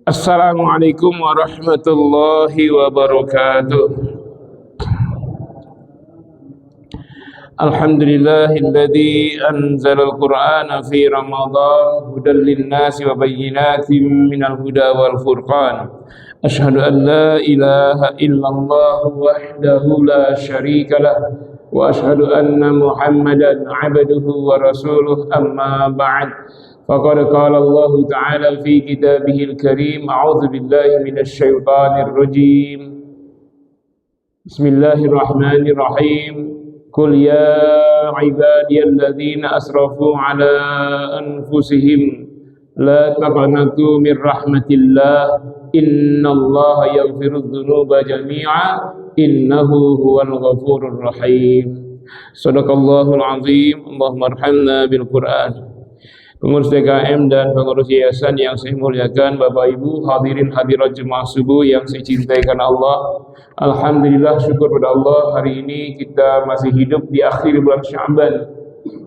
Assalamualaikum warahmatullahi wabarakatuh. Alhamdulillahilladzi anzalal Qur'ana fi Ramadan hudan linnasi wa bayyinatin minal huda wal furqan. Asyhadu an la ilaha illallah wahdahu la syarika lah wa asyhadu anna Muhammadan 'abduhu wa rasuluh amma ba'd. Faqad qala Allah Ta'ala fi kitabihil karim. A'udzu billahi minasy syaithanir rajim. Bismillahirrahmanirrahim. Qul ya ibadiyalladzina asrafu ala anfusihim la taqnatu min rahmatillah innallaha yaghfirudz dzunuba jami'a innahu huwal ghafurur rahim. Shadaqallahul azim. Allahumma arhamna bil Qur'an. Pengurus DKM dan pengurus yayasan yang saya muliakan, Bapak Ibu, hadirin hadirat jemaah subuh yang saya cintai karena Allah. Alhamdulillah, syukur pada Allah, hari ini kita masih hidup di akhir bulan Sya'ban.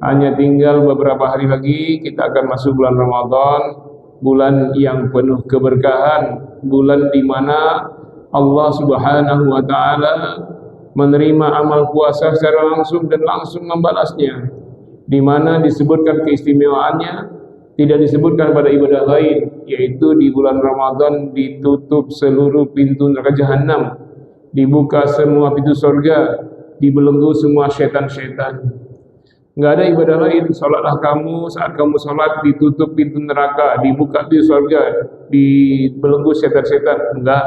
Hanya tinggal beberapa hari lagi kita akan masuk bulan Ramadan, bulan yang penuh keberkahan, bulan di mana Allah Subhanahu wa taala menerima amal puasa secara langsung dan langsung membalasnya. Di mana disebutkan keistimewaannya, tidak disebutkan pada ibadah lain, yaitu di bulan Ramadan ditutup seluruh pintu neraka jahanam, dibuka semua pintu surga, dibelenggu semua setan-setan. Enggak ada ibadah lain. Salatlah kamu, saat kamu salat ditutup pintu neraka, dibuka pintu surga, dibelenggu setan-setan. Enggak.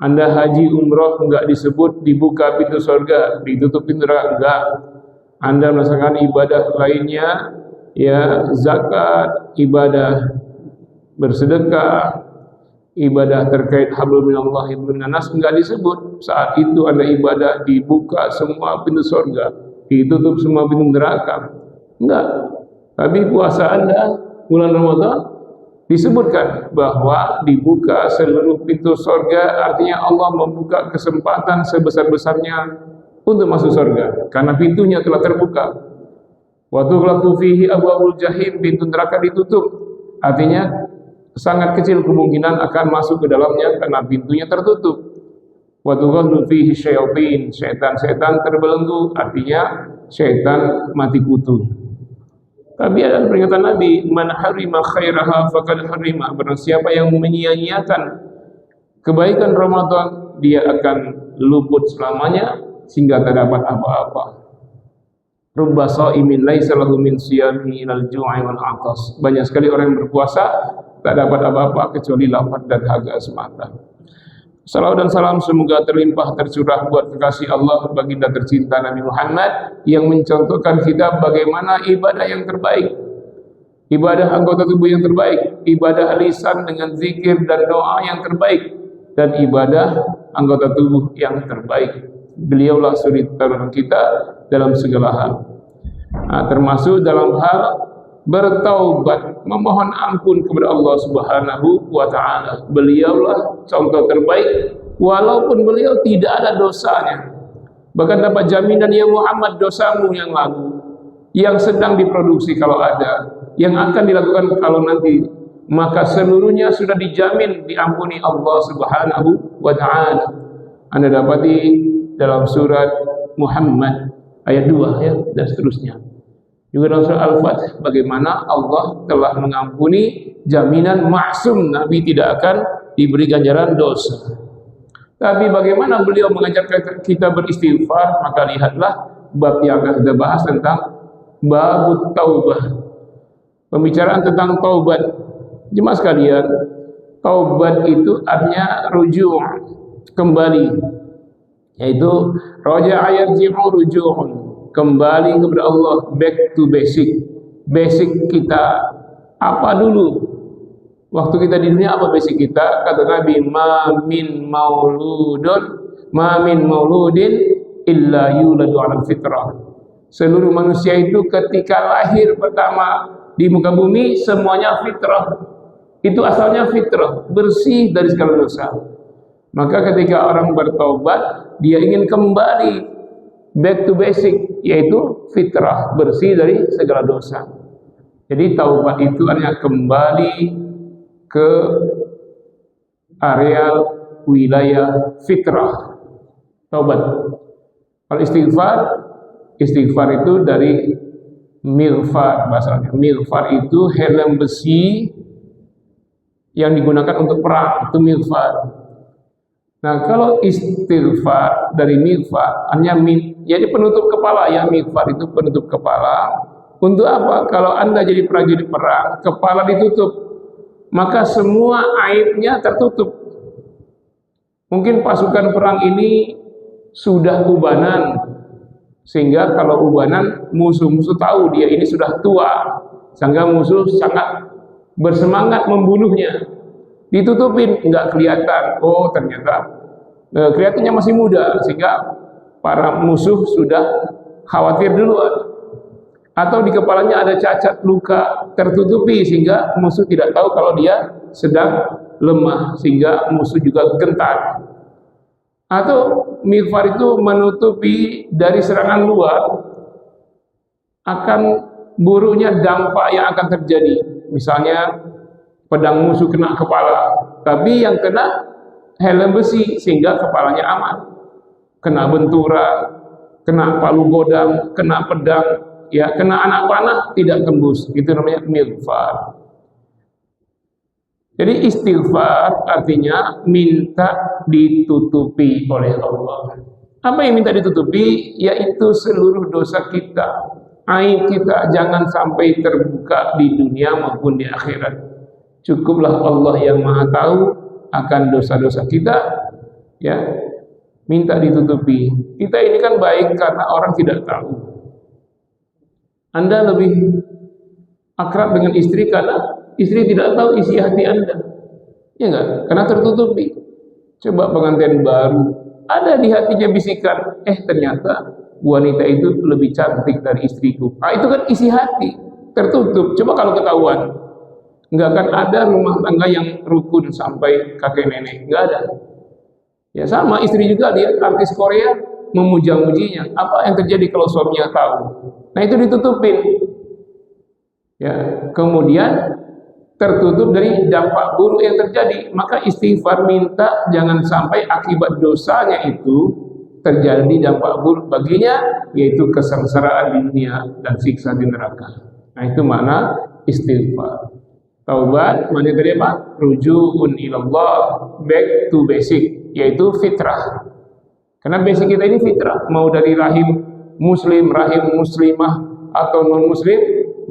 Anda haji umroh enggak disebut dibuka pintu surga, ditutup pintu neraka. Enggak. Anda melaksanakan ibadah lainnya, ya zakat, ibadah bersedekah, ibadah terkait hablum minallah ibn nas, enggak disebut. Saat itu Anda ibadah dibuka semua pintu surga, ditutup semua pintu neraka. Enggak. Tapi puasa Anda bulan Ramadan disebutkan bahwa dibuka seluruh pintu surga, artinya Allah membuka kesempatan sebesar-besarnya untuk masuk surga, karena pintunya telah terbuka. Wa tughlaqu fihi abwabul jahim, pintu neraka ditutup, artinya sangat kecil kemungkinan akan masuk ke dalamnya karena pintunya tertutup. Wa tughallu fihi syayatin, setan-setan terbelenggu, artinya setan mati kutu. Tapi ada peringatan Nabi, man harima khairaha faqad harima, barang siapa yang menyia-nyiakan kebaikan Ramadan, dia akan luput selamanya sehingga tak dapat apa-apa. Rubba shaimin laisa lahu min siyamihi ilal ju'i wal 'atas. Banyak sekali orang yang berpuasa tak dapat apa-apa kecuali lapar dan haga semata. Salawat dan salam semoga terlimpah tercurah buat kekasih Allah baginda tercinta Nabi Muhammad yang mencontohkan kita bagaimana ibadah yang terbaik, ibadah anggota tubuh yang terbaik, ibadah lisan dengan zikir dan doa yang terbaik, dan ibadah anggota tubuh yang terbaik. Beliaulah suri tauladan kita dalam segala hal. Termasuk dalam hal bertaubat, memohon ampun kepada Allah Subhanahu wa taala. Beliaulah contoh terbaik walaupun beliau tidak ada dosanya. Bahkan dapat jaminan, ya Muhammad, dosamu yang lalu, yang sedang diproduksi kalau ada, yang akan dilakukan kalau nanti, maka seluruhnya sudah dijamin diampuni Allah Subhanahu wa taala. Anda dapati dalam surat Muhammad ayat 2 ya, dan seterusnya. Juga dalam surat Al-Fatih bagaimana Allah telah mengampuni, jaminan maksum, Nabi tidak akan diberi ganjaran dosa. Tapi bagaimana beliau mengajarkan kita beristighfar, maka lihatlah bab yang akan kita bahas tentang babut taubah. Pembicaraan tentang taubat. Jemaah sekalian, taubat itu artinya rujuk, kembali, yaitu raja'a yarji'u ruju'un, kembali kepada Allah, back to basic. Basic kita apa dulu? Waktu kita di dunia apa basic kita? Kata Nabi, ma min mauludin illa yuladu 'alal fitrah. Seluruh manusia itu ketika lahir pertama di muka bumi semuanya fitrah. Itu asalnya fitrah, bersih dari segala dosa. Maka ketika orang bertaubat, dia ingin kembali back to basic, yaitu fitrah, bersih dari segala dosa. Jadi taubat itu hanya kembali ke areal wilayah fitrah. Taubat. Kalau istighfar itu dari mighfar bahasanya. Mighfar itu helm besi yang digunakan untuk perang, itu mighfar. Nah, kalau istighfar dari mighfar hanya jadi penutup kepala ya, mighfar itu penutup kepala. Untuk apa? Kalau Anda jadi prajurit perang, kepala ditutup, maka semua aibnya tertutup. Mungkin pasukan perang ini sudah ubanan, sehingga kalau ubanan musuh-musuh tahu dia ini sudah tua, sehingga musuh sangat bersemangat membunuhnya. Ditutupin, nggak kelihatan. Oh, ternyata kelihatannya masih muda, sehingga para musuh sudah khawatir duluan. Atau di kepalanya ada cacat luka, tertutupi sehingga musuh tidak tahu kalau dia sedang lemah, sehingga musuh juga gentar. Atau mighfar itu menutupi dari serangan luar akan buruknya dampak yang akan terjadi. Misalnya pedang musuh kena kepala, tapi yang kena helm besi sehingga kepalanya aman. Kena benturan, kena palu godam, kena pedang, ya kena anak panah tidak tembus. Itu namanya mighfar. Jadi istighfar artinya minta ditutupi oleh Allah. Apa yang minta ditutupi? Yaitu seluruh dosa kita, aib kita jangan sampai terbuka di dunia maupun di akhirat. Cukuplah Allah yang Maha tahu akan dosa-dosa kita, ya. Minta ditutupi. Kita ini kan baik karena orang tidak tahu. Anda lebih akrab dengan istri karena istri tidak tahu isi hati Anda, ya enggak? Karena tertutupi. Coba pengantin baru, ada di hatinya bisikan, ternyata wanita itu lebih cantik dari istriku. Itu kan isi hati, tertutup. Coba kalau ketahuan, enggak akan ada rumah tangga yang rukun sampai kakek nenek, enggak ada. Ya sama, istri juga lihat artis Korea memuja-mujinya. Apa yang terjadi kalau suaminya tahu? Nah itu ditutupin. Ya, kemudian tertutup dari dampak buruk yang terjadi. Maka istighfar minta jangan sampai akibat dosanya itu terjadi dampak buruk baginya, yaitu kesengsaraan di dunia dan siksa di neraka. Nah itu makna istighfar. Taubat maknanya tadi apa? Rujuun ilallah, back to basic, yaitu fitrah. Karena basic kita ini fitrah, mau dari rahim muslim, rahim muslimah atau non muslim,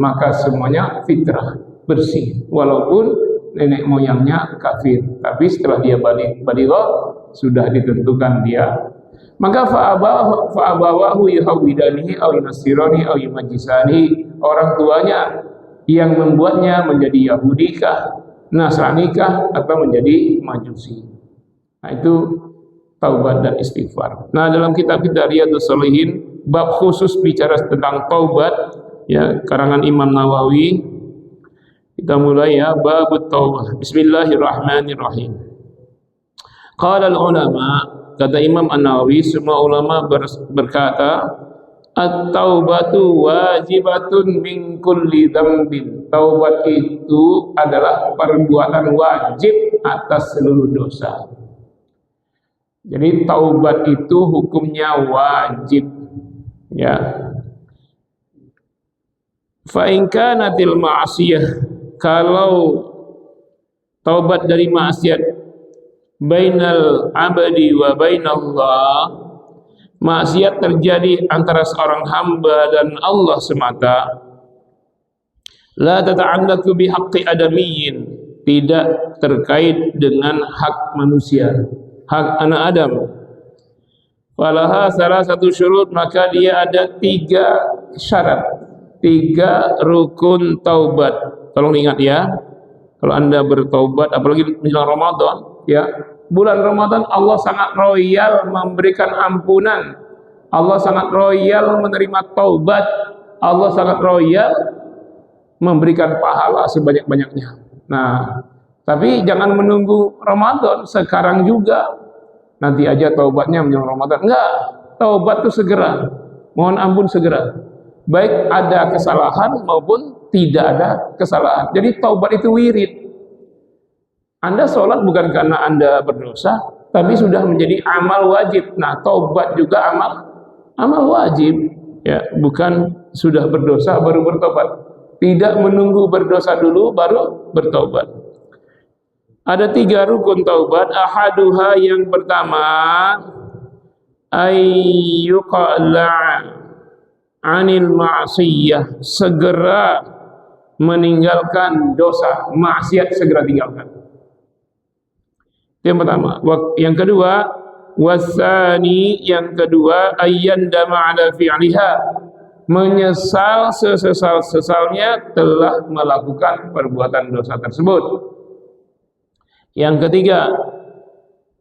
maka semuanya fitrah, bersih, walaupun nenek moyangnya kafir, tapi setelah dia baligh sudah ditentukan dia. Maka fa'abawahu yahwidanihi aw yunasirani aw yumajisani, orang tuanya yang membuatnya menjadi Yahudikah, Nasranikah, atau menjadi Majusi. Nah itu taubat dan istighfar. Nah dalam kitab kita Riyadhus Shalihin bab khusus bicara tentang taubat, ya, karangan Imam Nawawi. Kita mulai ya, babut taubah. Bismillahirrahmanirrahim. Qala al-ulama, kata Imam An-Nawawi, semua ulama berkata, at-taubatu wajibatun min kulli dzambin. Taubat itu adalah perbuatan wajib atas seluruh dosa. Jadi taubat itu hukumnya wajib, ya. Fa in kanatil ma'siyah, kalau taubat dari maksiat bainal abadi wa bainallah, maksiat terjadi antara seorang hamba dan Allah semata, la tata'allaqu bi haqqi adamiyyin, tidak terkait dengan hak manusia, hak anak Adam. Falaha salah satu syurut, maka dia ada 3 syarat, 3 rukun taubat. Tolong ingat ya, kalau Anda bertaubat, apalagi menjelang Ramadan, ya, bulan Ramadan Allah sangat royal memberikan ampunan, Allah sangat royal menerima taubat, Allah sangat royal memberikan pahala sebanyak-banyaknya. Nah, tapi jangan menunggu Ramadan, sekarang juga, nanti aja taubatnya menjelang Ramadan. Enggak, taubat itu segera, mohon ampun segera, baik ada kesalahan maupun tidak ada kesalahan. Jadi taubat itu wirid. Anda sholat bukan karena Anda berdosa, tapi sudah menjadi amal wajib. Nah, taubat juga amal wajib, ya, bukan sudah berdosa baru bertobat. Tidak menunggu berdosa dulu baru bertobat. Ada 3 rukun taubat. Ahaduha, yang pertama, ayyuqala' anil ma'siyah, segera meninggalkan dosa, maksiat segera tinggalkan. Yang pertama. Yang kedua, wasani, yang kedua, ayyandama ala fi'liha, menyesal sesesal-sesalnya telah melakukan perbuatan dosa tersebut. Yang ketiga,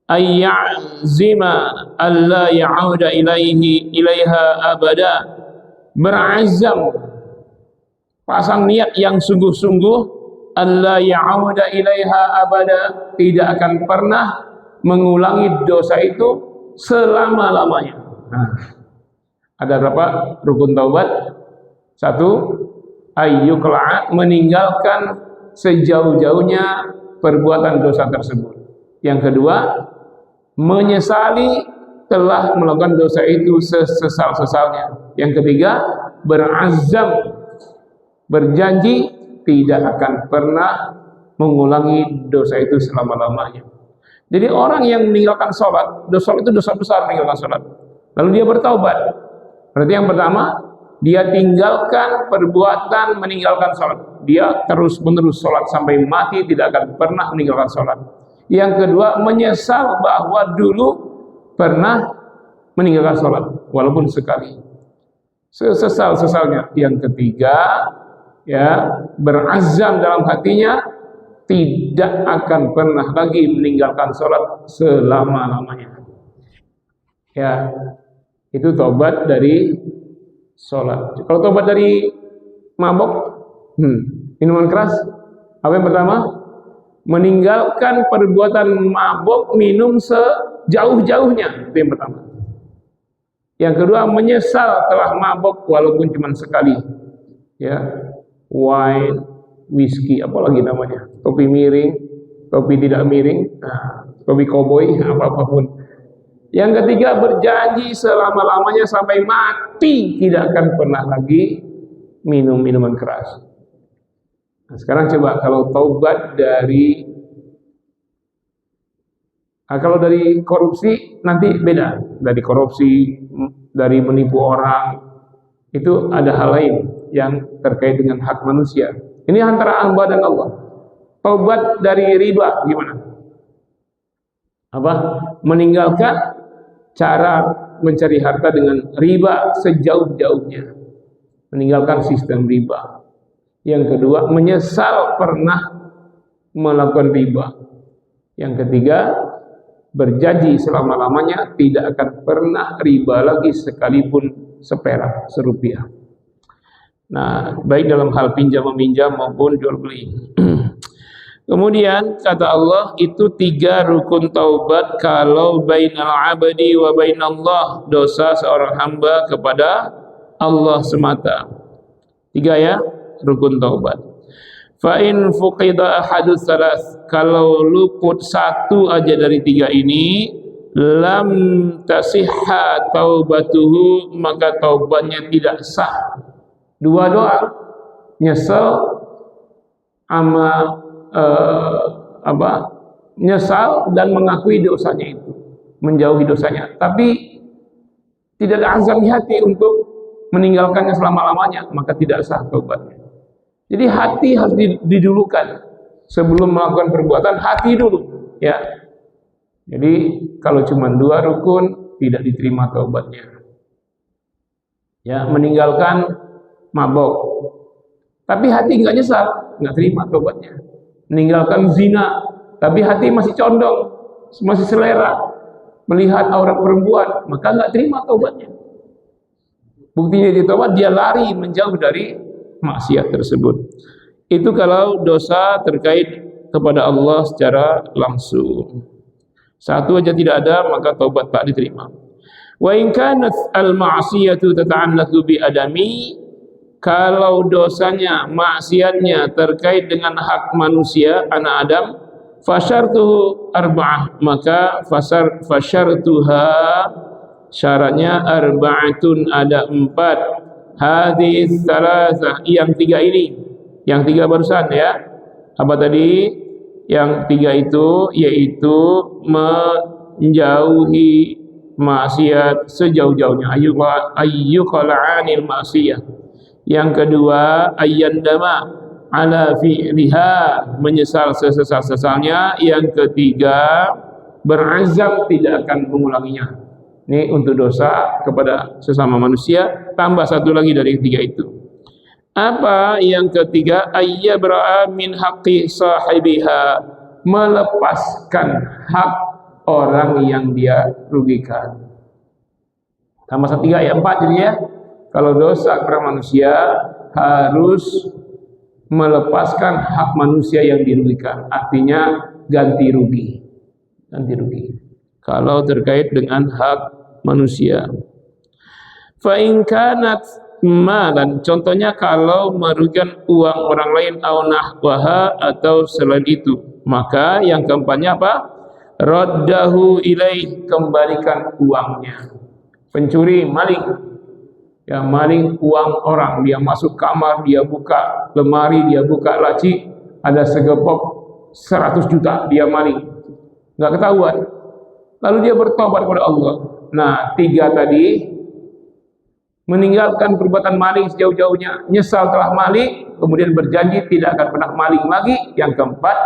ayyazima alla ya'uda ilaiha abada, berazam, pasang niat yang sungguh-sungguh, alla ya'uda ilaiha abada, tidak akan pernah mengulangi dosa itu selama-lamanya. Nah, ada berapa rukun taubat? 1, ayyuqla'a, meninggalkan sejauh-jauhnya perbuatan dosa tersebut. Yang kedua, menyesali telah melakukan dosa itu sesesal-sesalnya. Yang ketiga, berazam, berjanji tidak akan pernah mengulangi dosa itu selama-lamanya. Jadi orang yang meninggalkan sholat, dosa itu dosa besar, meninggalkan sholat, lalu dia bertaubat, berarti yang pertama, dia tinggalkan perbuatan meninggalkan sholat. Dia terus menerus sholat sampai mati, tidak akan pernah meninggalkan sholat. Yang kedua, menyesal bahwa dulu pernah meninggalkan sholat, walaupun sekali, sesesal-sesalnya. Yang ketiga, ya, berazam dalam hatinya tidak akan pernah lagi meninggalkan sholat selama-lamanya. Ya, itu tobat dari sholat. Kalau tobat dari mabok, minuman keras, apa yang pertama? Meninggalkan perbuatan mabok, minum sejauh-jauhnya, itu yang pertama. Yang kedua, menyesal telah mabok walaupun cuma sekali, ya, wine, whisky, apalagi namanya, topi miring, topi tidak miring, nah, topi koboi, apapun. Yang ketiga, berjanji selama-lamanya sampai mati tidak akan pernah lagi minum minuman keras. Nah, sekarang coba kalau taubat dari kalau dari korupsi nanti beda. Dari korupsi, dari menipu orang, itu ada hal lain yang terkait dengan hak manusia. Ini antara hamba dan Allah. Taubat dari riba gimana? Apa? Meninggalkan cara mencari harta dengan riba sejauh-jauhnya. Meninggalkan sistem riba. Yang kedua, menyesal pernah melakukan riba. Yang ketiga, berjanji selama-lamanya tidak akan pernah riba lagi sekalipun seperak, serupiah. Nah, baik dalam hal pinjam meminjam maupun jual beli. Kemudian kata Allah, itu 3 rukun taubat kalau bainal abadi wa bainallah, dosa seorang hamba kepada Allah semata. 3 ya, rukun taubat. Fa in fuqida ahadus salas, kalau luput 1 aja dari 3 ini, lam tasihha taubatuhu, maka taubatnya tidak sah. 2 doa, nyesel sama nyesal dan mengakui dosanya itu, menjauhi dosanya, tapi tidak ada azam di hati untuk meninggalkannya selama-lamanya, maka tidak sah taubatnya. Jadi hati harus didulukan sebelum melakukan perbuatan, hati dulu, ya. Jadi kalau cuma 2 rukun tidak diterima taubatnya. Ya, meninggalkan mabok, tapi hati nggak nyesal, nggak terima taubatnya. Meninggalkan zina, tapi hati masih condong, masih selera melihat aurat perempuan, maka nggak terima taubatnya. Buktinya di taubat, dia lari menjauh dari maksiat tersebut. Itu kalau dosa terkait kepada Allah secara langsung. 1 aja tidak ada, maka taubat tak diterima. Wa in kanat al-ma'siyatu tata'allaqu bi adami, kalau dosanya, maksiatnya terkait dengan hak manusia, anak Adam, Fasyartuhu arba'ah, maka fasyartuha, syaratnya arba'atun, ada 4. Hadis salasah, yang 3 ini, yang 3 barusan ya. Apa tadi? Yang 3 itu yaitu menjauhi maksiat sejauh-jauhnya, ayyuqala'anil maksiyah. Yang kedua, ayyandama ala fi'liha, menyesal sesesal-sesalnya. Yang ketiga, berazam tidak akan mengulanginya. Ini untuk dosa kepada sesama manusia, tambah satu lagi dari 3 itu. Apa yang ketiga? Ayyabra'a min haqqi sahibiha, melepaskan hak orang yang dia rugikan. Tambah satu 3 ya, 4 jadi ya. Kalau dosa kepada manusia harus melepaskan hak manusia yang dirugikan, artinya ganti rugi. Ganti rugi. Kalau terkait dengan hak manusia. Fa in kanat malan, contohnya kalau merugikan uang orang lain, au nahwaha, atau selain itu, maka yang keempatnya apa? Raddahu ilaih, kembalikan uangnya. Pencuri, maling, yang maling uang orang, dia masuk kamar, dia buka lemari, dia buka laci, ada segepok 100 juta, dia maling, nggak ketahuan, lalu dia bertobat kepada Allah. Nah, 3 tadi, meninggalkan perbuatan maling sejauh-jauhnya, nyesal telah maling, kemudian berjanji tidak akan pernah maling lagi. Yang keempat,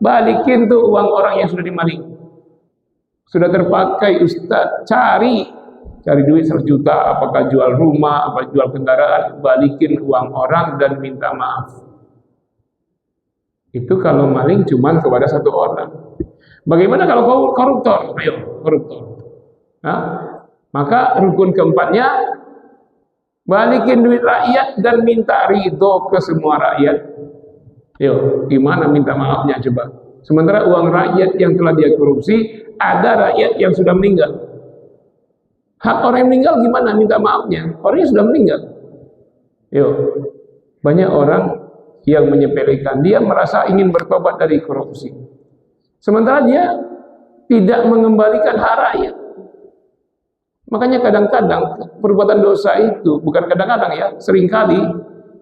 balikin tuh uang orang yang sudah dimaling. Sudah terpakai Ustaz, cari duit 100 juta, apakah jual rumah, apa jual kendaraan, balikin uang orang dan minta maaf. Itu kalau maling cuman kepada 1 orang. Bagaimana kalau koruptor? Ayo, koruptor. Nah, maka rukun keempatnya, balikin duit rakyat dan minta ridho ke semua rakyat. Yo, gimana minta maafnya coba? Sementara uang rakyat yang telah dia korupsi, ada rakyat yang sudah meninggal. Hak orang yang meninggal gimana minta maafnya? Orangnya sudah meninggal. Yo, banyak orang yang menyepelekan, dia merasa ingin bertobat dari korupsi, sementara dia tidak mengembalikan hak rakyat. Makanya kadang-kadang perbuatan dosa itu, bukan kadang-kadang ya, seringkali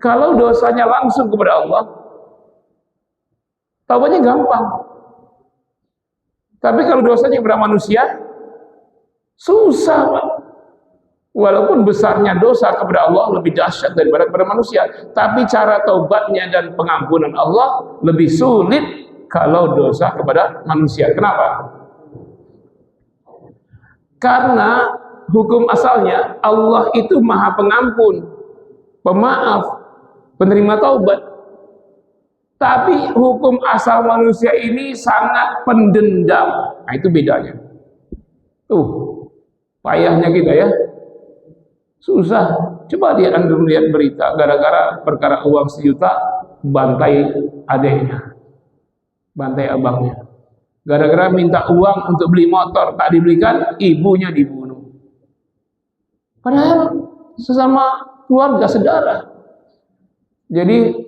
kalau dosanya langsung kepada Allah, taubatnya gampang. Tapi kalau dosanya kepada manusia, susah, Pak. Walaupun besarnya dosa kepada Allah lebih dahsyat daripada kepada manusia, tapi cara taubatnya dan pengampunan Allah lebih sulit kalau dosa kepada manusia. Kenapa? Karena hukum asalnya Allah itu Maha Pengampun, Pemaaf, penerima taubat. Tapi hukum asal manusia ini sangat pendendam. Nah, itu bedanya. Tuh, payahnya kita ya. Susah. Coba dia Anda lihat berita, gara-gara perkara uang 1 juta, bantai adiknya, bantai abangnya. Gara-gara minta uang untuk beli motor, tak dibelikan, ibunya dibunuh. Padahal sesama keluarga, saudara. Jadi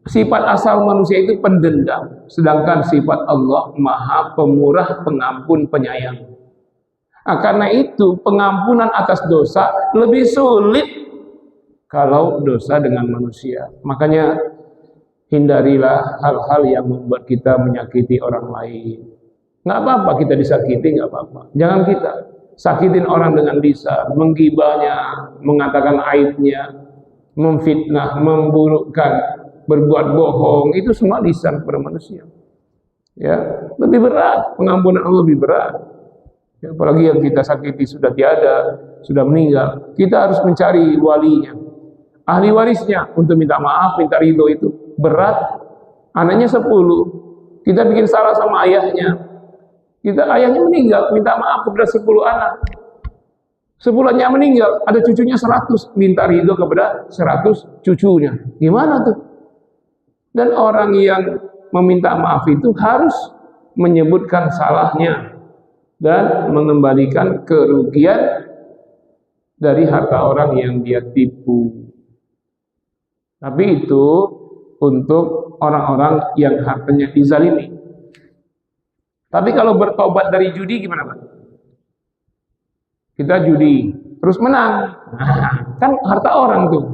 sifat asal manusia itu pendendam, sedangkan sifat Allah Maha Pemurah, Pengampun, Penyayang. Nah, karena itu pengampunan atas dosa lebih sulit kalau dosa dengan manusia. Makanya hindarilah hal-hal yang membuat kita menyakiti orang lain. Nggak apa-apa kita disakiti, nggak apa-apa. Jangan kita sakitin orang dengan lisan, menggibahnya, mengatakan aibnya, memfitnah, memburukkan, berbuat bohong, itu semua lisan kepada manusia. Ya, lebih berat, pengampunan Allah lebih berat. Ya, apalagi yang kita sakiti sudah tiada, sudah meninggal, kita harus mencari walinya, ahli warisnya untuk minta maaf, minta ridho. Itu berat. Anaknya 10, kita bikin salah sama ayahnya, ayahnya meninggal, minta maaf kepada 10 anak, 10-nya meninggal, ada cucunya 100, minta ridho kepada 100 cucunya. Gimana tuh? Dan orang yang meminta maaf itu harus menyebutkan salahnya dan mengembalikan kerugian dari harta orang yang dia tipu. Tapi itu untuk orang-orang yang hartanya dizalimi. Tapi kalau bertobat dari judi gimana, Pak? Kita judi, terus menang. Nah, kan harta orang tuh.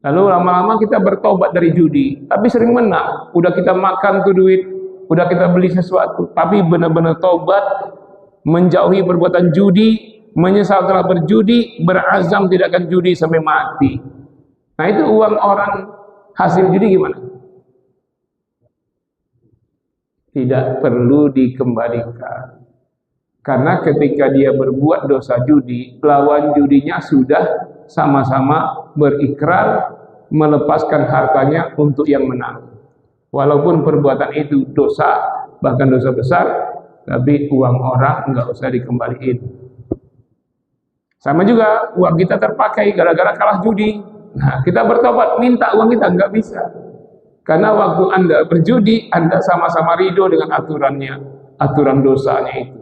Lalu lama-lama kita bertobat dari judi, tapi sering menang. Udah kita makan tuh duit, udah kita beli sesuatu, tapi benar-benar tobat, menjauhi perbuatan judi, menyesal telah berjudi, berazam tidak akan judi sampai mati. Nah itu uang orang hasil judi gimana? Tidak perlu dikembalikan. Karena ketika dia berbuat dosa judi, lawan judinya sudah sama-sama berikrar melepaskan hartanya untuk yang menang. Walaupun perbuatan itu dosa, bahkan dosa besar, tapi uang orang nggak usah dikembaliin. Sama juga uang kita terpakai gara-gara kalah judi. Nah, kita bertobat minta uang kita nggak bisa. Karena waktu Anda berjudi, Anda sama-sama ridho dengan aturannya, aturan dosanya itu.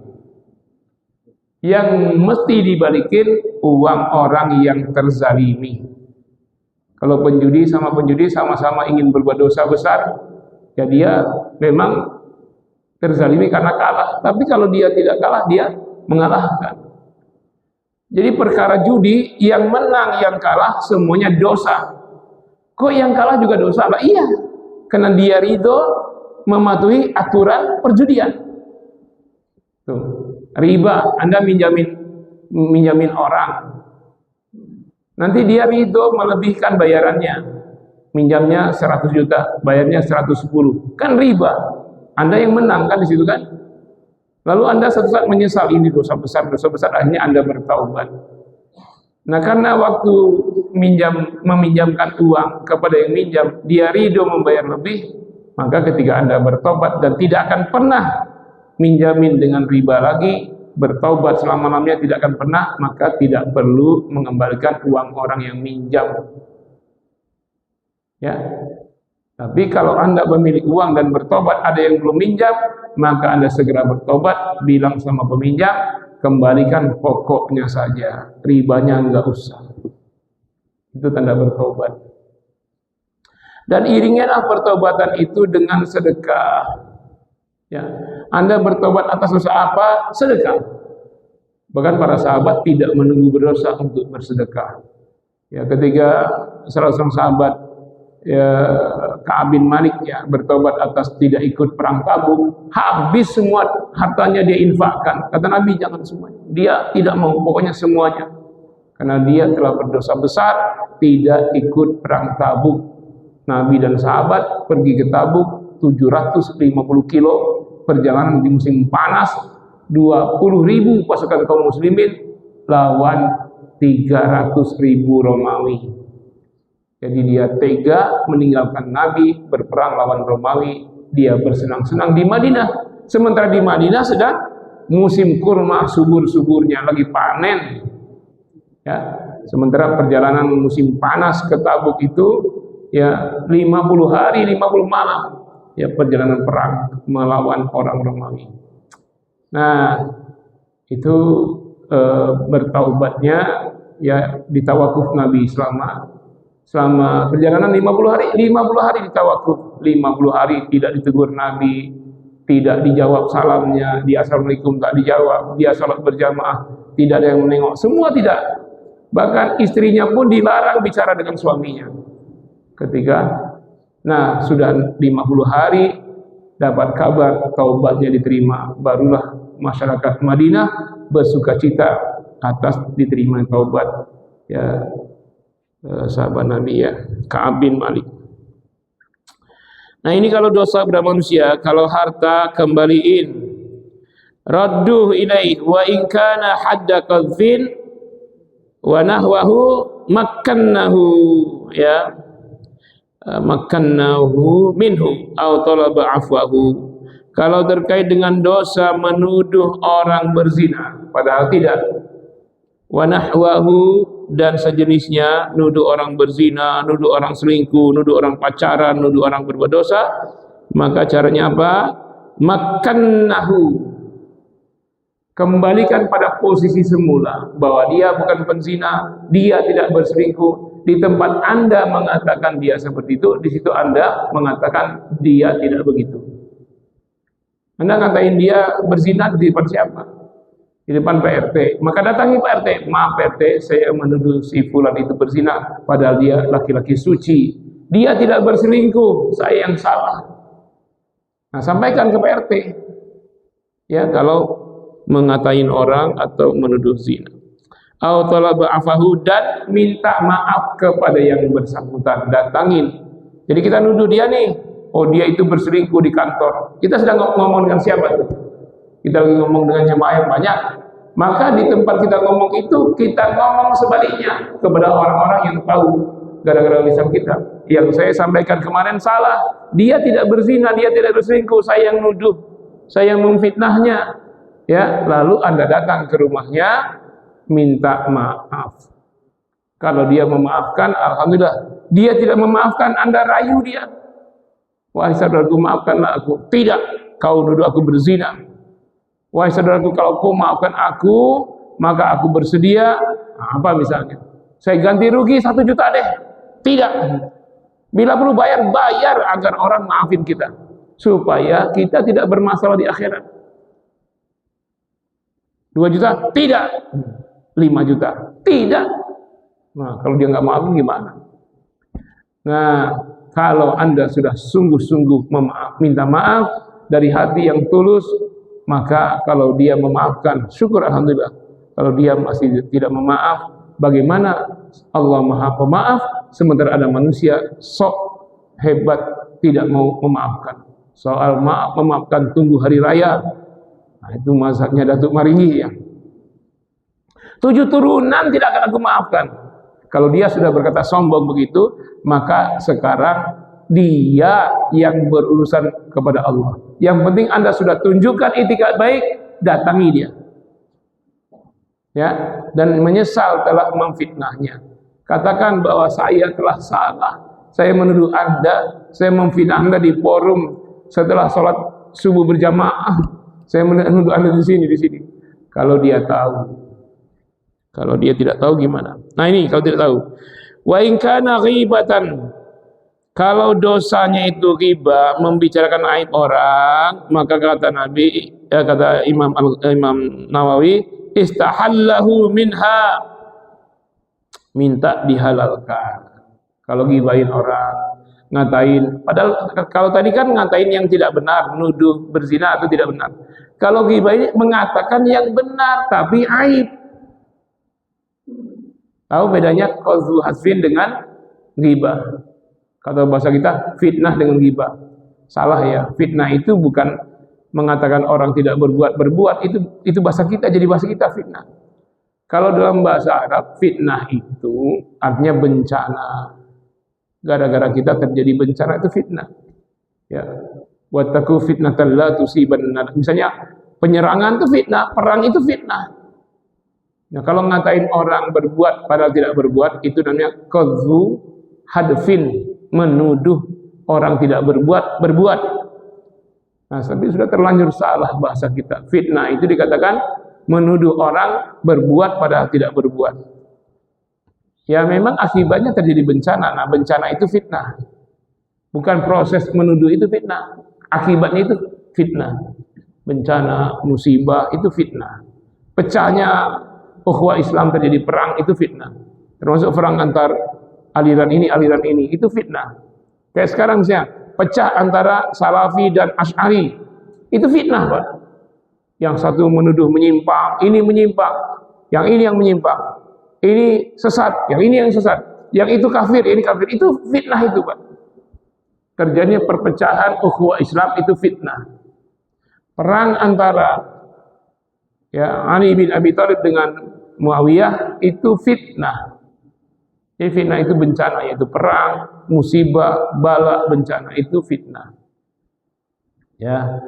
Yang mesti dibalikin uang orang yang terzalimi. Kalau penjudi sama penjudi sama-sama ingin berbuat dosa besar, ya dia memang terzalimi karena kalah. Tapi kalau dia tidak kalah, dia mengalahkan. Jadi perkara judi, yang menang, yang kalah, semuanya dosa. Kok yang kalah juga dosa? Lah iya, karena dia ridho mematuhi aturan perjudian. Tuh, riba, Anda minjamin orang. Nanti dia ridho melebihkan bayarannya. Minjamnya 100 juta, bayarnya 110. Kan riba. Anda yang menang kan di situ kan? Lalu Anda satu saat menyesal, ini dosa besar, akhirnya Anda bertaubat. Nah, karena waktu meminjamkan uang kepada yang minjam, dia ridho membayar lebih, maka ketika Anda bertobat dan tidak akan pernah minjamin dengan riba lagi, bertaubat selama-lamanya tidak akan pernah, maka tidak perlu mengembalikan uang orang yang minjam. Ya. Tapi kalau Anda memiliki uang dan bertobat, ada yang belum minjam, maka Anda segera bertobat, bilang sama peminjam, kembalikan pokoknya saja, ribanya enggak usah. Itu tanda bertobat. Dan iringilah pertobatan itu dengan sedekah. Ya, Anda bertobat atas dosa apa? Sedekah. Bahkan para sahabat tidak menunggu berdosa untuk bersedekah. Ya, ketika salah seorang sahabat, ya, Ka'ab bin Malik, ya, bertobat atas tidak ikut perang Tabuk, habis semua hartanya dia infakkan. Kata Nabi, jangan semuanya. Dia tidak mau, pokoknya semuanya. Karena dia telah berdosa besar, tidak ikut perang Tabuk. Nabi dan sahabat pergi ke Tabuk, 750 kilo perjalanan di musim panas, 20.000 pasukan kaum muslimin lawan 300.000 Romawi. Jadi dia tega meninggalkan Nabi, berperang lawan Romawi, dia bersenang-senang di Madinah. Sementara di Madinah sedang musim kurma, subur-suburnya lagi panen. Ya, sementara perjalanan musim panas ke Tabuk itu ya 50 hari, 50 malam. Ya, perjalanan perang melawan orang Romawi. Nah, itu bertaubatnya ya ditawakuf Nabi selama perjalanan 50 hari ditawakuf, 50 hari tidak ditegur Nabi, tidak dijawab salamnya, dia assalamualaikum tak dijawab, dia salat berjamaah tidak ada yang menengok, semua tidak. Bahkan istrinya pun dilarang bicara dengan suaminya. Nah, sudah 50 hari dapat kabar taubatnya diterima, barulah masyarakat Madinah bersukacita atas diterima taubat ya sahabat Nabi, ya, Ka'ab bin Malik. Nah, ini kalau dosa pada manusia, kalau harta kembaliin. Radduh ilaih wa in kana hadda qadhin wa nahwahu makkannahu, ya. Makkannahu minhu au talaba afwahu. Kalau terkait dengan dosa menuduh orang berzina padahal tidak, wa nahwahu, dan sejenisnya, nuduh orang berzina, nuduh orang selingkuh, nuduh orang pacaran, nuduh orang berbuat dosa, maka caranya apa? Makkannahu, kembalikan pada posisi semula bahwa dia bukan penzina, dia tidak berselingkuh. Di tempat Anda mengatakan dia seperti itu, di situ Anda mengatakan dia tidak begitu. Anda ngatain dia berzina di depan siapa? Di depan Pak RT. Maka datangi Pak RT. Maaf Pak RT, saya menuduh si fulan itu berzina, padahal dia laki-laki suci. Dia tidak berselingkuh, saya yang salah. Nah, sampaikan ke Pak RT. Ya, kalau mengatain orang atau menuduh zina. Au talaba afahu, dan minta maaf kepada yang bersangkutan, datangin. Jadi kita nuduh dia nih, oh dia itu berselingkuh di kantor. Kita sedang ngomong dengan siapa tuh? Kita lagi ngomong dengan jemaah yang banyak. Maka di tempat kita ngomong itu, kita ngomong sebaliknya kepada orang-orang yang tahu gara-gara lisan kita. Yang saya sampaikan kemarin salah. Dia tidak berzina, dia tidak berselingkuh, saya yang nuduh, saya yang memfitnahnya. Ya, lalu Anda datang ke rumahnya, minta maaf. Kalau dia memaafkan, alhamdulillah. Dia tidak memaafkan, Anda rayu dia. Wahai saudaraku, maafkanlah aku. Tidak, kau nuduh aku berzina. Wahai saudaraku, kalau kau maafkan aku, maka aku bersedia. Apa misalnya? Saya ganti rugi 1 juta deh. Tidak. Bila perlu bayar agar orang maafin kita. Supaya kita tidak bermasalah di akhirat. 2 juta? Tidak. 5 juta? Tidak. Nah, kalau dia nggak maafin gimana? Nah, kalau Anda sudah sungguh-sungguh minta maaf dari hati yang tulus, maka kalau dia memaafkan, syukur alhamdulillah. Kalau dia masih tidak memaaf, bagaimana Allah Maha Pemaaf, sementara ada manusia sok hebat tidak mau memaafkan. Soal memaafkan tunggu hari raya. Nah, itu mazhabnya Datuk Maringgi ya. 7 turunan tidak akan aku maafkan. Kalau dia sudah berkata sombong begitu, maka sekarang dia yang berurusan kepada Allah. Yang penting Anda sudah tunjukkan itikat baik, datangi dia. Ya, dan menyesal telah memfitnahnya. Katakan bahwa saya telah salah. Saya menuduh Anda, saya memfitnah Anda di forum setelah sholat subuh berjamaah. Saya menuduh Anda di sini. Kalau dia tahu. Kalau dia tidak tahu gimana? Nah ini kalau tidak tahu. Wa in kana ghibatan. Kalau dosanya itu ghibah, membicarakan aib orang, maka kata Nabi, kata Imam Nawawi, istahallahu minha. Minta dihalalkan. Kalau ghibahin orang, ngatain, padahal kalau tadi kan ngatain yang tidak benar, nuduh berzina atau tidak benar. Kalau ghibah ini mengatakan yang benar tapi aib. Tahu bedanya qadzu hasfin dengan ghibah? Kata bahasa kita, fitnah dengan ghibah. Salah ya. Fitnah itu bukan mengatakan orang tidak berbuat, itu bahasa kita, jadi bahasa kita fitnah. Kalau dalam bahasa Arab, fitnah itu artinya bencana. Gara-gara kita terjadi bencana itu fitnah. Ya. Wattaqu fitnatan la tusibanna. Misalnya penyerangan itu fitnah, perang itu fitnah. Nah, kalau ngatain orang berbuat padahal tidak berbuat, itu namanya qadzu hadfin, menuduh orang tidak berbuat. Nah, tapi sudah terlanjur salah bahasa kita. Fitnah itu dikatakan menuduh orang berbuat padahal tidak berbuat. Ya memang akibatnya terjadi bencana. Nah, bencana itu fitnah. Bukan proses menuduh itu fitnah. Akibatnya itu fitnah. Bencana, musibah itu fitnah. Pecahnya ukhuwah Islam terjadi perang itu fitnah. Termasuk perang antar aliran ini itu fitnah. Kayak sekarang misalnya pecah antara Salafi dan Asy'ari itu fitnah, Pak. Yang satu menuduh menyimpang, ini menyimpang, yang ini yang menyimpang, ini sesat, yang ini yang sesat, yang itu kafir, ini kafir, itu fitnah itu, Pak. Terjadinya perpecahan ukhuwah Islam itu fitnah. Perang antara Ali bin Abi Thalib dengan Muawiyah itu fitnah. Jadi fitnah itu bencana, yaitu perang, musibah, bala, bencana itu fitnah. Ya.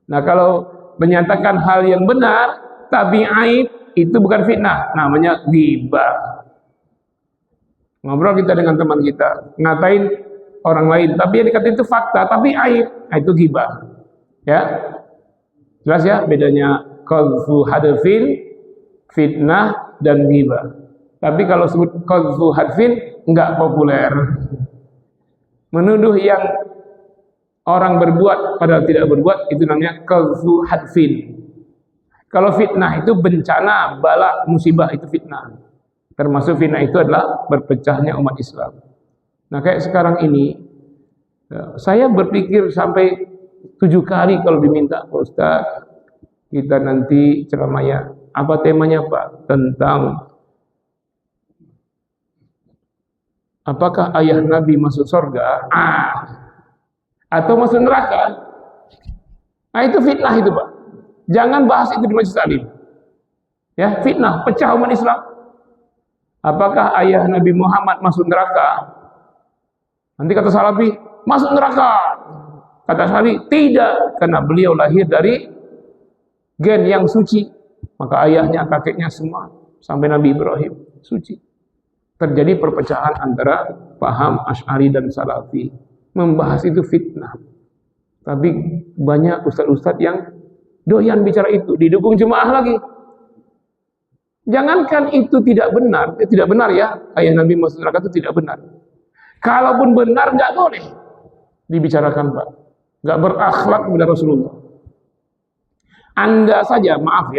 Nah, kalau menyatakan hal yang benar tapi aib, itu bukan fitnah, namanya ghibah. Ngobrol kita dengan teman kita, ngatain orang lain, tapi yang dikatain itu fakta, tapi aib, nah, itu ghibah. Ya. Jelas ya bedanya qadzu hadfin, fitnah dan ghibah. Tapi kalau sebut qadzu hadfin enggak populer. Menuduh yang orang berbuat padahal tidak berbuat, itu namanya qadhfu hadfin. Kalau fitnah itu bencana, bala, musibah, itu fitnah. Termasuk fitnah itu adalah berpecahnya umat Islam. Nah kayak sekarang ini, saya berpikir sampai 7 kali kalau diminta, Pak Ustaz, kita nanti ceramahnya, apa temanya Pak? Tentang apakah ayah Nabi masuk surga? Atau masuk neraka? Nah itu fitnah itu Pak. Jangan bahas itu di majelis taklim. Ya, fitnah, pecah umat Islam. Apakah ayah Nabi Muhammad masuk neraka? Nanti kata Salafi, masuk neraka. Kata Salafi, tidak, karena beliau lahir dari gen yang suci. Maka ayahnya, kakeknya semua sampai Nabi Ibrahim suci. Terjadi perpecahan antara paham Asy'ari dan Salafi. Membahas itu fitnah. Tapi banyak ustaz-ustaz yang doyan bicara itu, didukung jemaah lagi. Jangankan itu tidak benar ya, ayah Nabi masuk neraka itu tidak benar. Kalaupun benar, nggak boleh dibicarakan Pak. Nggak berakhlak kepada Rasulullah. Anda saja, maaf.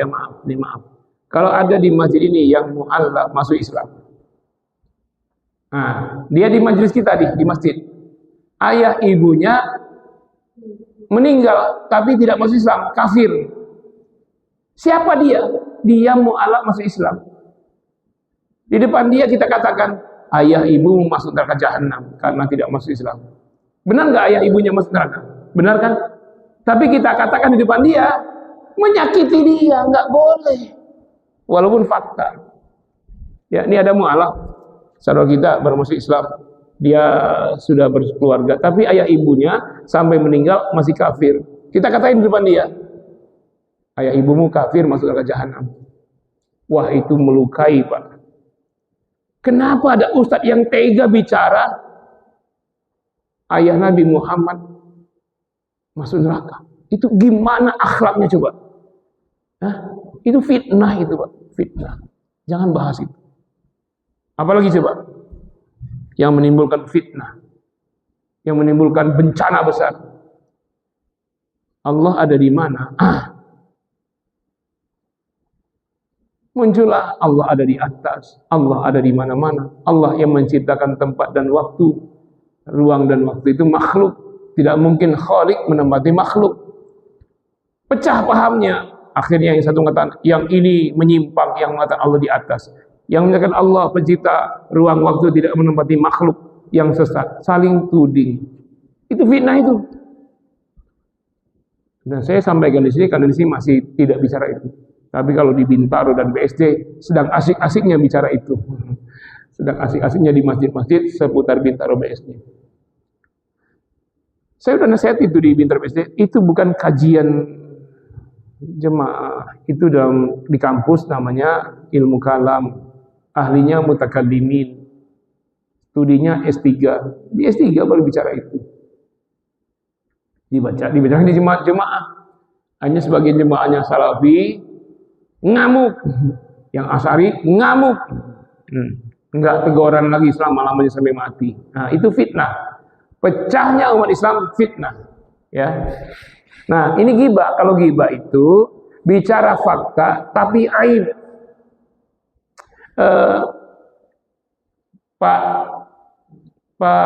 Kalau ada di masjid ini yang mu'allaf masuk Islam. Nah, dia di majelis kita di masjid. Ayah ibunya meninggal tapi tidak masuk Islam, kafir. Siapa dia? Dia mu'alaf masuk Islam. Di depan dia kita katakan, ayah ibu masuk neraka jahanam karena tidak masuk Islam. Benar nggak ayah ibunya masuk neraka? Benar kan? Tapi kita katakan di depan dia, menyakiti dia, nggak boleh. Walaupun fakta. Ya, ini ada mu'alaf, saudara kita baru masuk Islam. Dia sudah berkeluarga, tapi ayah ibunya sampai meninggal masih kafir. Kita katain di depan dia, ayah ibumu kafir, masuk neraka jahanam. Wah, itu melukai Pak. Kenapa ada ustadz yang tega bicara ayah Nabi Muhammad masuk neraka? Itu gimana akhlaknya coba? Hah? Itu fitnah itu Pak, fitnah. Jangan bahas itu. Apalagi coba? Yang menimbulkan fitnah, yang menimbulkan bencana besar. Allah ada di mana? Muncullah Allah ada di atas, Allah ada di mana-mana. Allah yang menciptakan tempat dan waktu, ruang dan waktu itu makhluk. Tidak mungkin Khalik menempati makhluk. Pecah pahamnya. Akhirnya yang satu mengatakan, yang ini menyimpang, yang mengatakan Allah di atas. Yang menyatakan Allah pencipta ruang waktu tidak menempati makhluk yang sesat, saling tuding. Itu fitnah itu. Dan saya sampaikan di sini karena di sini masih tidak bicara itu. Tapi kalau di Bintaro dan BSD sedang asik-asiknya bicara itu. Sedang asik-asiknya di masjid-masjid seputar Bintaro BSD. Saya sudah nasihat itu di Bintaro BSD, itu bukan kajian jemaah, itu di kampus namanya ilmu kalam. Ahlinya mutakallimin, studinya S3. Di S3 baru bicara itu. Dibacakan di jemaah. Hanya sebagian jemaahnya Salafi ngamuk, yang Asy'ari ngamuk. Enggak teguran lagi selama-lamanya sampai mati. Nah, itu fitnah. Pecahnya umat Islam fitnah, ya. Nah, ini ghibah. Kalau ghibah itu bicara fakta tapi aib. Pak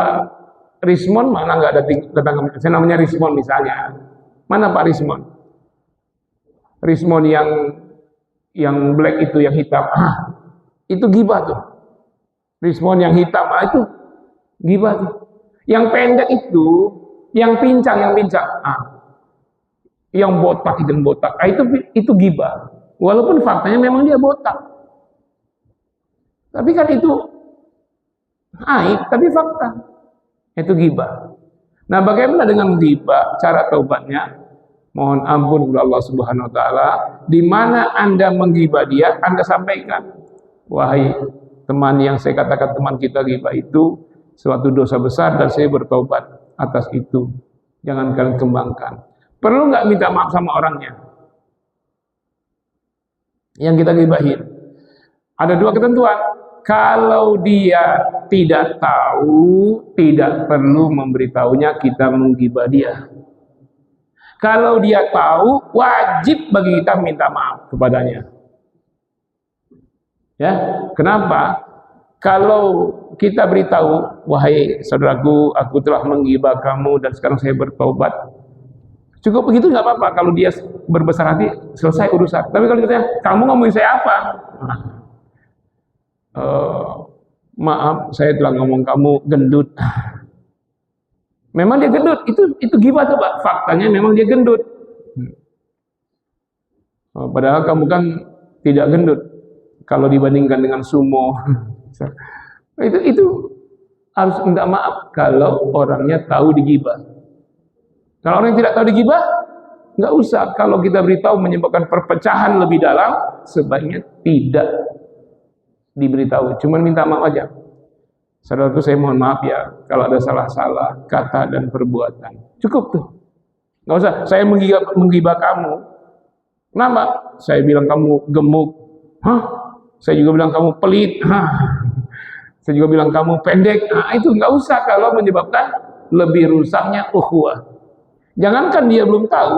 Rismon mana nggak ada datang, saya namanya Rismon misalnya. Mana Pak Rismon? Rismon yang black itu, yang hitam. Itu ghibah tuh. Rismon yang hitam, itu ghibah tuh. Yang pendek itu, yang pincang. Yang botak itu ghibah. Walaupun faktanya memang dia botak. Tapi kan itu aib, tapi fakta. Itu ghibah. Nah, bagaimana dengan ghibah? Cara taubatnya, mohon ampun kepada Allah Subhanahu wa taala. Di mana Anda menggibah dia, Anda sampaikan, wahai teman yang saya katakan teman kita ghibah itu suatu dosa besar dan saya bertaubat atas itu. Jangan kalian kembangkan. Perlu nggak minta maaf sama orangnya yang kita ghibahin? Ada 2 ketentuan. Kalau dia tidak tahu, tidak perlu memberitahunya kita menggibah dia. Kalau dia tahu, wajib bagi kita minta maaf kepadanya. Ya, kenapa? Kalau kita beritahu, wahai saudaraku, aku telah menggibah kamu dan sekarang saya bertobat. Cukup begitu nggak apa-apa. Kalau dia berbesar hati, selesai urusan. Tapi kalau katanya, kamu ngomongin saya apa? Maaf, saya telah ngomong kamu gendut. Memang dia gendut, itu gibah tuh Pak. Faktanya memang dia gendut. Padahal kamu kan tidak gendut kalau dibandingkan dengan sumo. itu harus minta maaf kalau orangnya tahu digibah. Kalau orang yang tidak tahu digibah, nggak usah. Kalau kita beritahu menyebabkan perpecahan lebih dalam, sebaiknya tidak diberitahu. Cuman minta maaf aja. Saudaraku, saya mohon maaf ya kalau ada salah-salah kata dan perbuatan. Cukup tuh. Nggak usah. Saya menggibah kamu. Kenapa? Saya bilang kamu gemuk. Hah? Saya juga bilang kamu pelit. Hah? Saya juga bilang kamu pendek. Nah, itu nggak usah kalau menyebabkan lebih rusaknya ukhuwah. Jangankan dia belum tahu,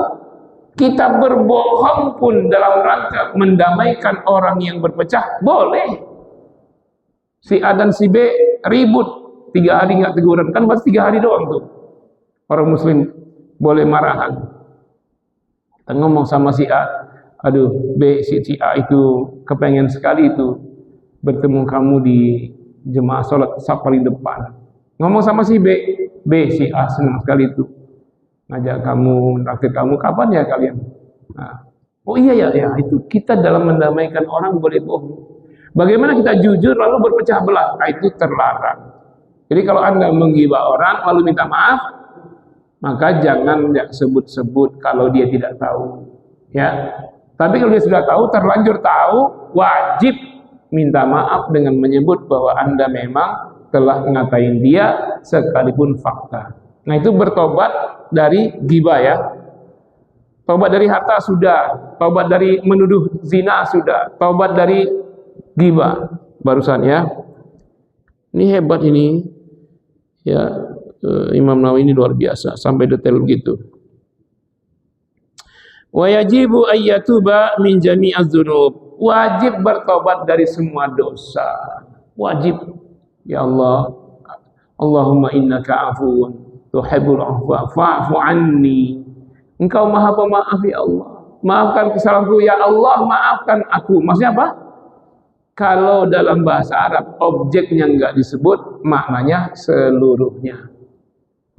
kita berbohong pun dalam rangka mendamaikan orang yang berpecah boleh. Si A dan si B ribut 3 hari nggak teguran, kan baru 3 hari doang tuh. Orang muslim boleh marahan. Kita ngomong sama si A, aduh B, si A itu kepengen sekali itu bertemu kamu di jemaah sholat saf paling depan. Ngomong sama si B, si A senang sekali itu ngajak kamu, menraktir kamu, kapan ya kalian? Nah, oh iya ya, itu kita dalam mendamaikan orang boleh bohong. Bagaimana kita jujur lalu berpecah belah? Nah, itu terlarang. Jadi kalau Anda menggibah orang lalu minta maaf, maka jangan sebut-sebut kalau dia tidak tahu. Ya. Tapi kalau dia sudah tahu, terlanjur tahu, wajib minta maaf dengan menyebut bahwa Anda memang telah ngatain dia sekalipun fakta. Nah, itu bertobat dari ghibah ya. Taubat dari harta sudah, taubat dari menuduh zina sudah, taubat dari ghibah barusan ya. Ini hebat ini. Ya, Imam Nawawi ini luar biasa sampai detail begitu. Wa yajibu ayyatuba min jami'az dzunub. Wajib bertobat dari semua dosa. Wajib. Ya Allah, Allahumma innaka afuwun tuhibbul afwa fa'fu anni. Engkau Maha Pemaaf ya Allah. Maafkan kesalahanku ya Allah, maafkan aku. Maksudnya apa? Kalau dalam bahasa Arab objeknya enggak disebut, maknanya seluruhnya.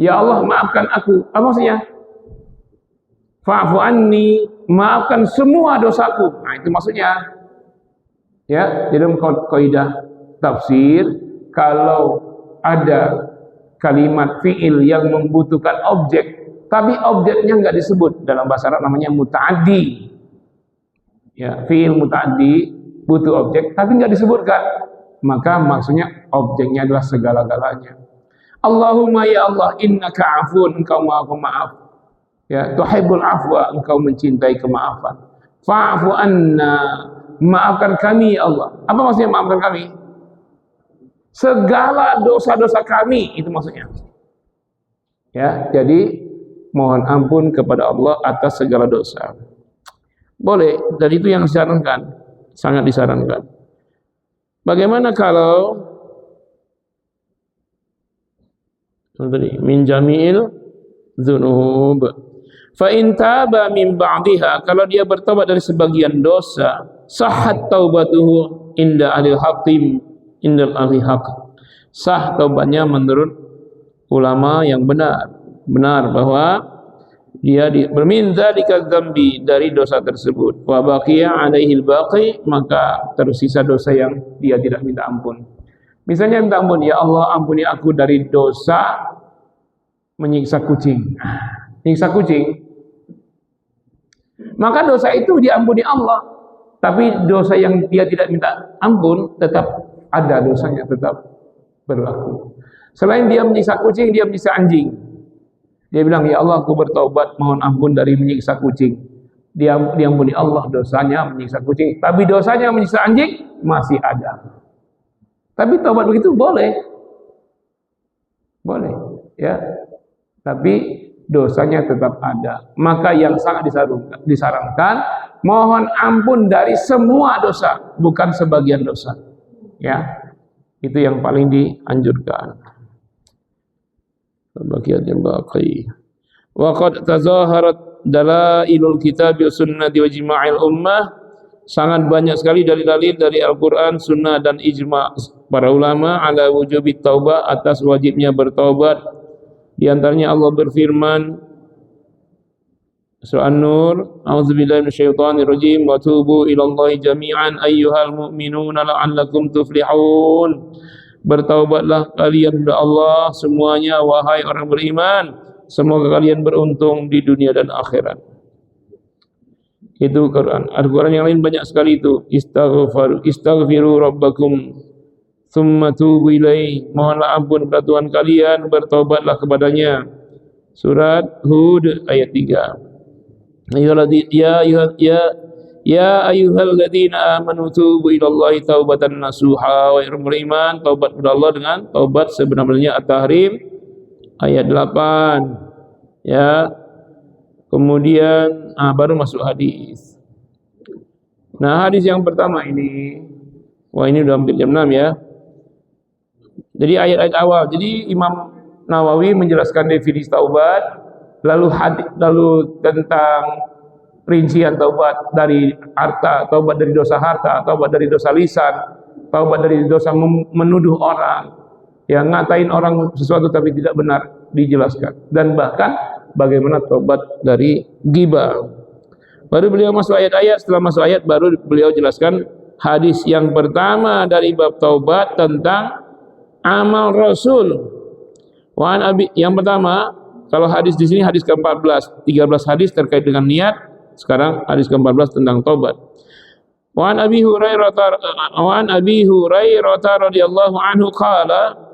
Ya Allah, maafkan aku. Apa maksudnya? Fa'fu anni, maafkan semua dosaku. Nah, itu maksudnya. Ya, dalam kaidah tafsir, kalau ada kalimat fi'il yang membutuhkan objek, tapi objeknya enggak disebut, dalam bahasa Arab namanya muta'addi. Ya, fi'il muta'addi butuh objek tapi enggak disebutkan, maka maksudnya objeknya adalah segala-galanya. Allahumma ya Allah, innaka afun, engkau Maha Pemaaf. Ya, tuhibbul afwa, engkau mencintai kemaafan. Fa'fu anna, maafkan kami ya Allah. Apa maksudnya maafkan kami? Segala dosa-dosa kami, itu maksudnya. Ya, jadi mohon ampun kepada Allah atas segala dosa. Boleh, dan itu yang disarankan, sangat disarankan. Bagaimana kalau min jami'il dzunub fa in taba min ba'dihha, kalau dia bertobat dari sebagian dosa, sahhat taubatuhu inda ahli haqqim, indal ahli haqq, sah taubatnya menurut ulama yang benar bahwa dia berminta dzambi dari dosa tersebut, wa baqiya alaihi al-baqi, maka tersisa dosa yang dia tidak minta ampun. Misalnya minta ampun, ya Allah ampuni aku dari dosa menyiksa kucing. Menyiksa kucing, maka dosa itu diampuni Allah. Tapi dosa yang dia tidak minta ampun tetap ada, dosanya tetap berlaku. Selain dia menyiksa kucing, dia menyiksa anjing. Dia bilang, ya Allah aku bertobat mohon ampun dari menyiksa kucing. Diampuni Allah dosanya menyiksa kucing, tapi dosanya menyiksa anjing masih ada. Tapi taubat begitu boleh. Boleh, ya. Tapi dosanya tetap ada. Maka yang sangat disarankan mohon ampun dari semua dosa, bukan sebagian dosa. Ya. Itu yang paling dianjurkan. Baqiyatul baqi. Wa qad tazaharat dalailul kitab wa sunnati wa ijma'il ummah. Sangat banyak sekali dalil-dalil dari Al-Qur'an, sunnah dan ijma' para ulama ala wujubit taubah, atas wajibnya bertaubat. Di antaranya Allah berfirman Surah An-Nur, a'udzubillahi minasyaitonir rajim, wa tubu ilallahi jami'an ayyuhal mu'minuna la'allakum tuflihun. Bertaubatlah kalian kepada Allah semuanya wahai orang beriman, semoga kalian beruntung di dunia dan akhirat. Itu Quran. Al-Quran yang lain banyak sekali itu. Istaghfiru rabbakum thumma tubu ilaihi. Mohonlah ampun kepada Tuhan kalian, bertaubatlah kepadanya. Surat Hud ayat 3. Ya ayyuhalladzina amanu tubu ilallahi taubatan nasuha. Wahai orang beriman, taubat kepada Allah dengan taubat sebenar-benarnya. At-Tahrim ayat 8. Ya. Kemudian baru masuk hadis. Nah, hadis yang pertama ini, wah ini udah hampir jam 6 ya. Jadi ayat-ayat awal. Jadi Imam Nawawi menjelaskan definisi taubat, lalu tentang rincian taubat dari harta, taubat dari dosa harta, taubat dari dosa lisan, taubat dari dosa menuduh orang, yang ngatain orang sesuatu tapi tidak benar, dijelaskan. Dan bahkan bagaimana taubat dari ghibah. Baru beliau masuk ayat-ayat. Setelah masuk ayat baru beliau jelaskan hadis yang pertama dari bab taubat tentang amal Rasul. Yang pertama, kalau hadis di sini hadis ke-14, 13 hadis terkait dengan niat. Sekarang hadis ke-14 tentang taubat. Wa an Abi Hurairah radhiyallahu anhu qala,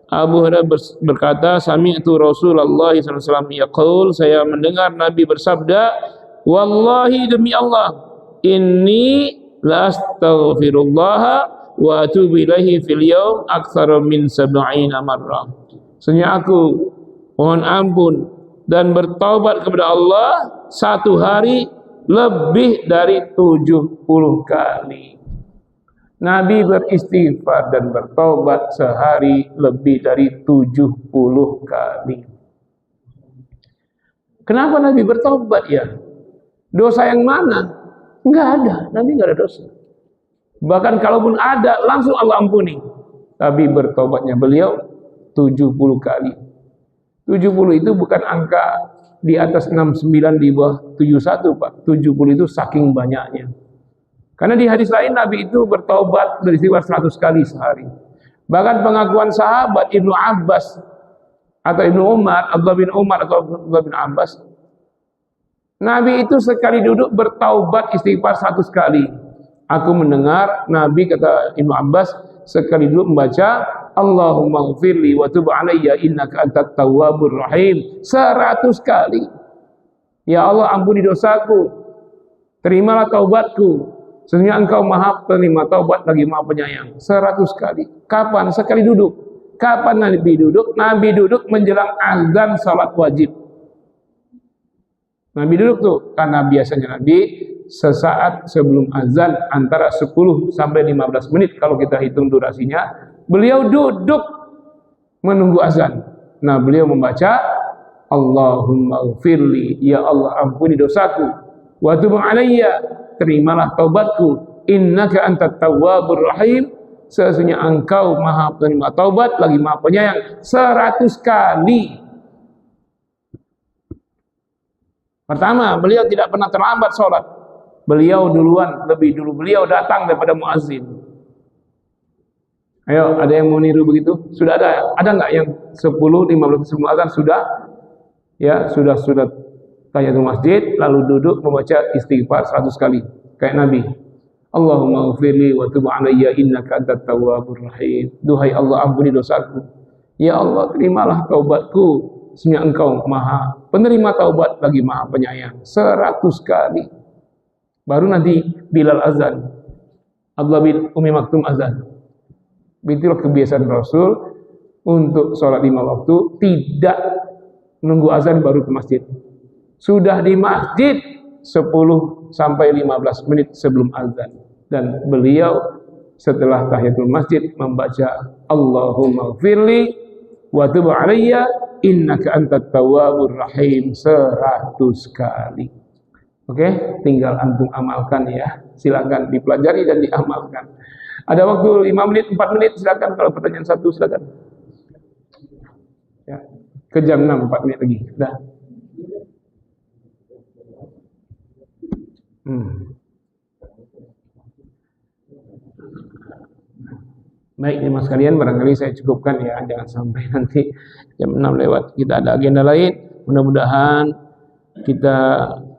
Abu Hurairah berkata, sami'tu Rasulullah SAW yaqul, saya mendengar Nabi bersabda, wallahi demi Allah, inni la astaghfirullah wa atubu ilaihi fil yaum aktsara min 70 marrah. Sesungguhnya aku mohon ampun dan bertaubat kepada Allah satu hari lebih dari 70 kali. Nabi beristighfar dan bertobat sehari lebih dari 70 kali. Kenapa Nabi bertobat ya? Dosa yang mana? Enggak ada, Nabi enggak ada dosa. Bahkan kalaupun ada, langsung Allah ampuni. Tapi bertobatnya beliau 70 kali. 70 itu bukan angka di atas 69 di bawah 71, Pak. 70 itu saking banyaknya. Karena di hadis lain Nabi itu bertaubat beristighfar 100 kali sehari. Bahkan pengakuan sahabat Ibnu Abbas atau Ibnu Umar, Abdullah bin Umar atau Abdullah bin Abbas, Nabi itu sekali duduk bertaubat istighfar 100 kali. Aku mendengar Nabi, kata Ibnu Abbas, sekali duduk membaca Allahumma ghfirli wa tub alayya innaka antat tawwabur rahim 100 kali. Ya Allah, ampuni dosaku, terimalah taubatku, sesungguhnya engkau maha penerima taubat lagi maha penyayang. 100 kali. Kapan? Sekali duduk. Kapan Nabi duduk? Nabi duduk menjelang azan salat wajib. Nabi duduk tuh, karena biasanya Nabi sesaat sebelum azan, antara 10 sampai 15 menit kalau kita hitung durasinya, beliau duduk menunggu azan. Nah, beliau membaca Allahumma ghfirli, ya Allah ampuni dosaku, wa tub alayya, terimalah taubatku, innaka antat tawwabur rahim, sesungguhnya engkau maha penerima taubat lagi maha penyayang. 100 kali. Pertama, beliau tidak pernah terlambat sholat. Beliau duluan, lebih dulu beliau datang daripada muazzin. Ayo, ada yang mau niru begitu? Sudah ada? Ada nggak yang 10-15 sebelum azan sudah? Ya, sudah tahiyatul masjid, lalu duduk membaca istighfar 100 kali kayak Nabi. Allahumma ghfirli wa tub alayya innaka antat tawwabur rahim. Duhai Allah, ampuni dosaku. Ya Allah, terimalah taubatku, sesungguhnya engkau maha penerima taubat lagi maha penyayang. 100 kali. Baru nanti Bilal azan, Abdullah bin Umi Maktum azan. Itulah kebiasaan Rasul untuk sholat 5 waktu, tidak nunggu azan baru ke masjid. Sudah di masjid 10 sampai 15 menit sebelum azan. Dan beliau setelah tahiyatul masjid membaca Allahumma gfirli wa tub alayya innaka antat tawwabur rahim 100 kali. Oke, tinggal antum amalkan ya. Silakan dipelajari dan diamalkan. Ada waktu 5 menit, 4 menit, silakan. Kalau pertanyaan satu silakan. Ya, ke jam 6, 4 menit lagi. Dah. Baik, mas kalian, barangkali saya cukupkan ya, jangan sampai nanti jam 6 lewat. Kita ada agenda lain. Mudah-mudahan kita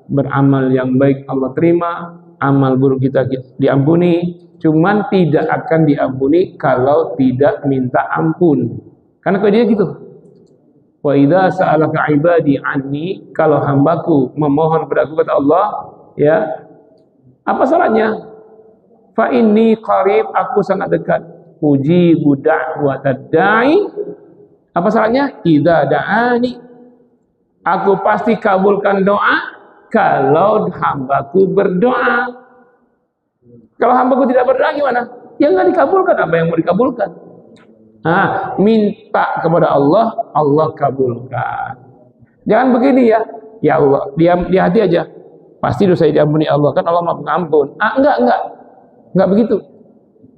beramal yang baik Allah terima, amal buruk kita diampuni. Cuman tidak akan diampuni kalau tidak minta ampun. Karena kaidahnya gitu. Wa idza sa'alaka ibadi anni, kalau hambaku memohon padaku kata Allah, ya. Apa syaratnya? Fa inni qarib, aku sangat dekat. Ujibu da'watad da'i. Apa syaratnya? Idza da'ani. Aku pasti kabulkan doa kalau hambaku berdoa. Kalau hambaku tidak berdoa gimana? Ya nggak dikabulkan. Apa yang mau dikabulkan? Minta kepada Allah, Allah kabulkan. Jangan begini ya. Ya Allah, diam di hati aja. Pasti dosa diampuni Allah, kan Allah Maha Pengampun. Enggak begitu.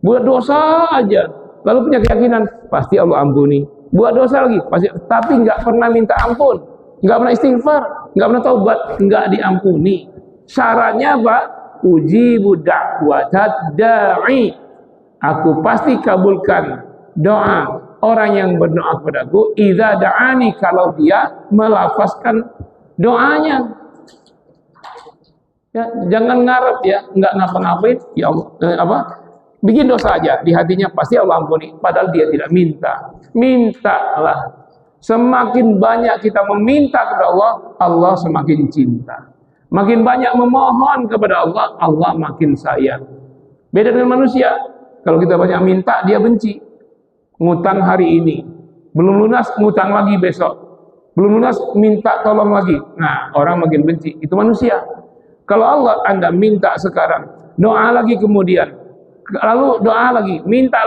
Buat dosa aja, lalu punya keyakinan pasti Allah ampuni. Buat dosa lagi, pasti, tapi nggak pernah minta ampun, nggak pernah istighfar, nggak pernah taubat, nggak diampuni. Syaratnya apa? Ujibu da'watad da'i. Aku pasti kabulkan doa orang yang berdoa kepadaku. Idza da'ani, kalau dia melafazkan doanya. Ya, jangan ngarep ya, nggak ngapa-ngapain, ya Allah, bikin dosa aja, di hatinya pasti Allah ampuni, padahal dia tidak minta. Mintalah. Semakin banyak kita meminta kepada Allah, Allah semakin cinta. Makin banyak memohon kepada Allah, Allah makin sayang. Beda dengan manusia, kalau kita banyak minta, dia benci. Ngutang hari ini, belum lunas, ngutang lagi besok. Belum lunas, minta tolong lagi. Nah, orang makin benci, itu manusia. Kalau Allah, Anda minta sekarang, doa lagi kemudian, lalu doa lagi, minta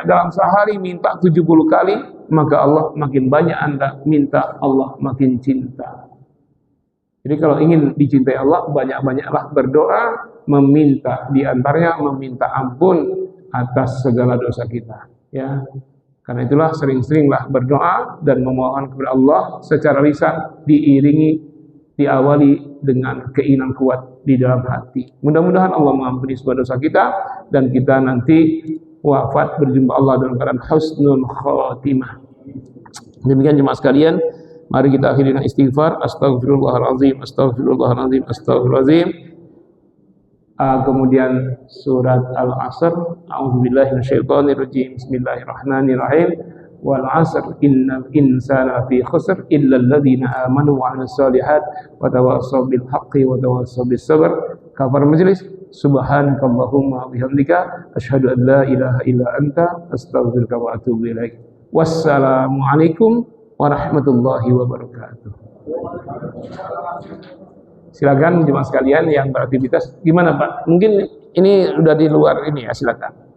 dalam sehari minta 70 kali, maka Allah makin banyak Anda minta, Allah makin cinta. Jadi kalau ingin dicintai Allah, banyak-banyaklah berdoa, meminta, di antaranya meminta ampun atas segala dosa kita. Ya, karena itulah sering-seringlah berdoa dan memohon kepada Allah secara lisan, diawali dengan keinginan kuat di dalam hati. Mudah-mudahan Allah mengampuni semua dosa kita dan kita nanti wafat berjumpa Allah dalam keadaan husnul khotimah. Demikian jemaah sekalian, mari kita akhiri dengan istighfar. Astaghfirullahalazim, astaghfirullahalazim, astaghfirullahalazim. Kemudian surat Al-Asr, a'udzubillahi minasyaitonirrajim, bismillahirrahmanirrahim. Wal 'asr innal insana lafi khusr illa alladziina aamanu wa 'amilus shalihat wa tawassaw bil haqqi wa tawassaw bis sabr. Kafar majlis. Subhanakallahumma wa bihamdika asyhadu an la ilaha illa anta astaghfiruka wa atubu ilaik. Wassalamu alaikum warahmatullahi wabarakatuh. Silakan jemaah sekalian yang beraktivitas, gimana Pak? Mungkin ini sudah di luar ini ya, silakan.